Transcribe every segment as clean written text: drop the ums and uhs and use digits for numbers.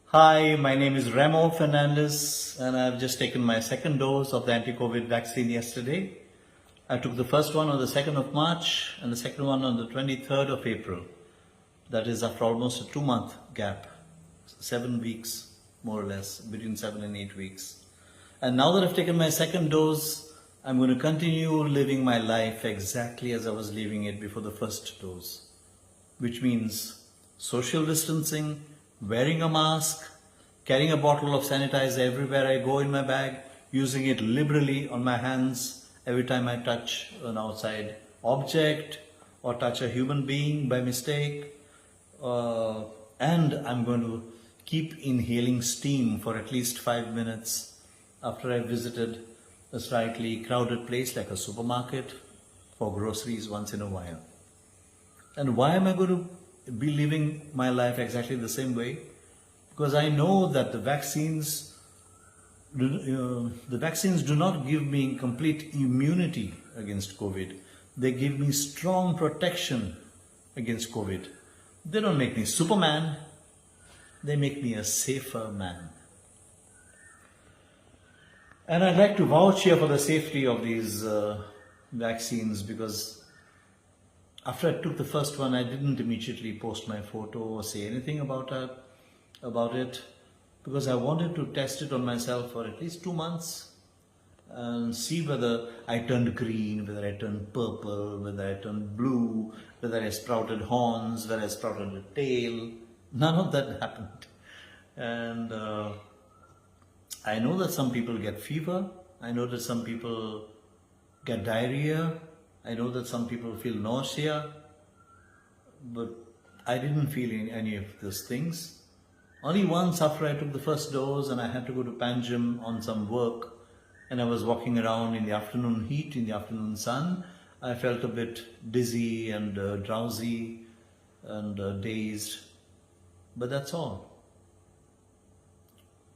Hi, my name is Remo Fernandes, and I've just taken my second dose of the anti-COVID vaccine yesterday. I took the first one on the 2nd of March and the second one on the 23rd of April. That is after almost a 2-month gap, 7 weeks more or less, between 7 and 8 weeks. And now that I've taken my second dose, I'm going to continue living my life exactly as I was living it before the first dose, which means social distancing, wearing a mask, carrying a bottle of sanitizer everywhere I go in my bag, using it liberally on my hands every time I touch an outside object or touch a human being by mistake. And I'm going to keep inhaling steam for at least 5 minutes after I've visited a slightly crowded place like a supermarket for groceries once in a while. And why am I going to be living my life exactly the same way? Because I know that the vaccines do not give me complete immunity against COVID. They give me strong protection against COVID. They don't make me Superman. They make me a safer man. And I'd like to vouch here for the safety of these vaccines, because after I took the first one, I didn't immediately post my photo or say anything about it, because I wanted to test it on myself for at least 2 months and see whether I turned green, whether I turned purple, whether I turned blue, whether I sprouted horns, whether I sprouted a tail. None of that happened. And I know that some people get fever. I know that some people get diarrhea. I know that some people feel nausea. But I didn't feel any of those things. Only once after I took the first dose and I had to go to Panjim on some work, and I was walking around in the afternoon heat, in the afternoon sun, I felt a bit dizzy and drowsy and dazed. But that's all.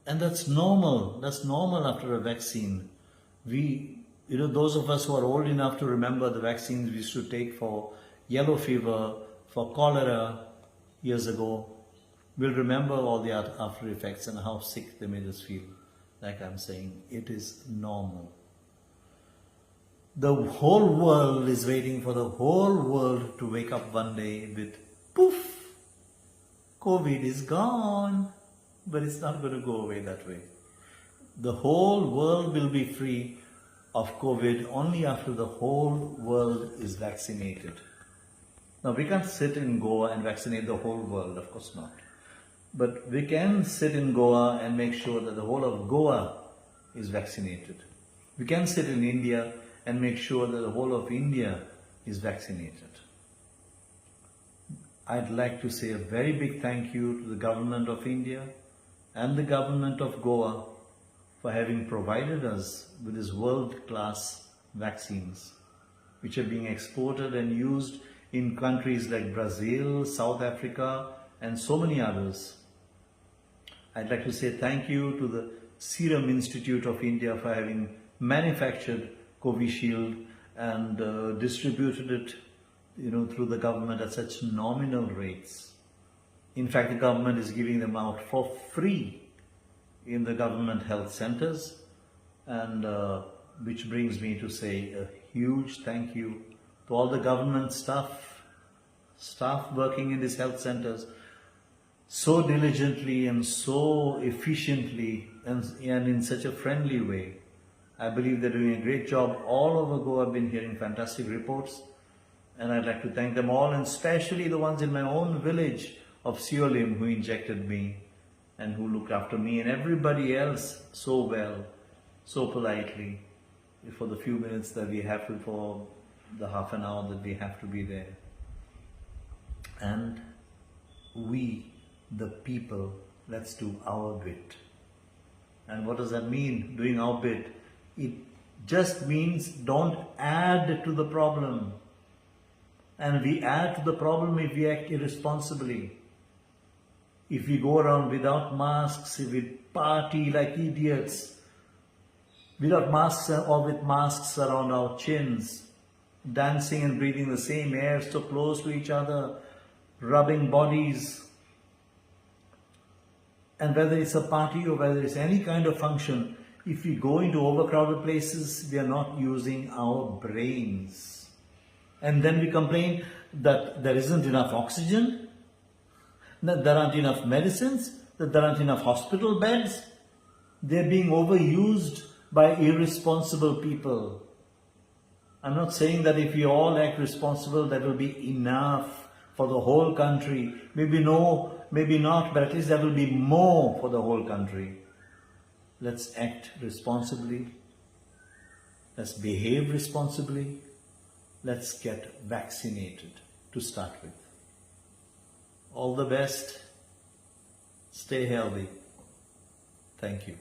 And that's normal. That's normal after a vaccine. Those of us who are old enough to remember the vaccines we used to take for yellow fever, for cholera years ago, will remember all the after effects and how sick they made us feel. Like I'm saying, it is normal. The whole world is waiting for the whole world to wake up one day with poof, COVID is gone. But it's not going to go away that way. The whole world will be free of COVID only after the whole world is vaccinated. Now, we can't sit in Goa and vaccinate the whole world, of course not. But we can sit in Goa and make sure that the whole of Goa is vaccinated. We can sit in India and make sure that the whole of India is vaccinated. I'd like to say a very big thank you to the government of India and the government of Goa for having provided us with these world-class vaccines, which are being exported and used in countries like Brazil, South Africa, and so many others. I'd like to say thank you to the Serum Institute of India for having manufactured Covishield and distributed it, through the government at such nominal rates. In fact, the government is giving them out for free in the government health centers, and which brings me to say a huge thank you to all the government staff working in these health centers so diligently and so efficiently and in such a friendly way. I believe they're doing a great job. All over Goa I've been hearing fantastic reports, and I'd like to thank them all, and especially the ones in my own village of Siolim who injected me and who looked after me, and everybody else so well, so politely, for the few minutes that we have to, for the half an hour that we have to be there. And we, the people, let's do our bit. And what does that mean, doing our bit? It just means don't add to the problem. And we add to the problem if we act irresponsibly. If we go around without masks, if we party like idiots, without masks or with masks around our chins, dancing and breathing the same air so close to each other, rubbing bodies, And whether it's a party or whether it's any kind of function, if we go into overcrowded places, we are not using our brains. And then we complain that there isn't enough oxygen, that there aren't enough medicines, that there aren't enough hospital beds. They're being overused by irresponsible people. I'm not saying that if we all act responsible, that will be enough for the whole country. Maybe no, maybe not, but at least there will be more for the whole country. Let's act responsibly. Let's behave responsibly. Let's get vaccinated to start with. All the best. Stay healthy. Thank you.